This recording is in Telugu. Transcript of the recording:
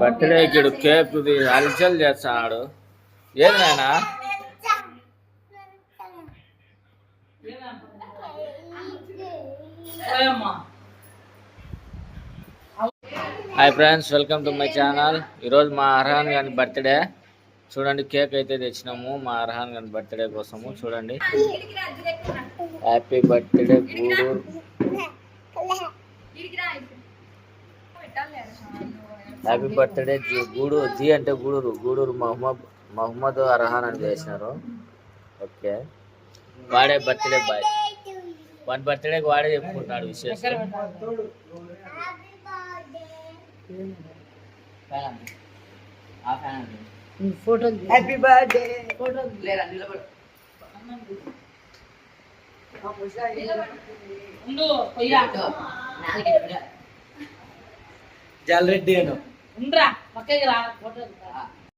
బర్త్డేకి కేక్ హల్చల్ చేస్తున్నాడు. ఏది నాయనా? Hi friends, welcome to my channel. ఈరోజు మా అర్హాన్ గారి బర్త్డే. చూడండి, కేక్ అయితే తెచ్చినాము మా అర్హాన్ గారి బర్త్డే కోసము. చూడండి, happy birthday Gudur. Happy birthday Gudur. G అంటే గూడూరు. గూడూరు మహమ్మద్ అర్హాన్ అని చేసినారు. ఓకే, వాడే బర్త్డే బాయ్. వన్ బర్త్డేకి వాడే చెప్పుకుంటున్నాడు విశేషం. Happy birthday. ఫోటో లేరా? నిలబడు. జాలరెడ్డి అను. ఉండరా పక్కకి రా. ఫోటో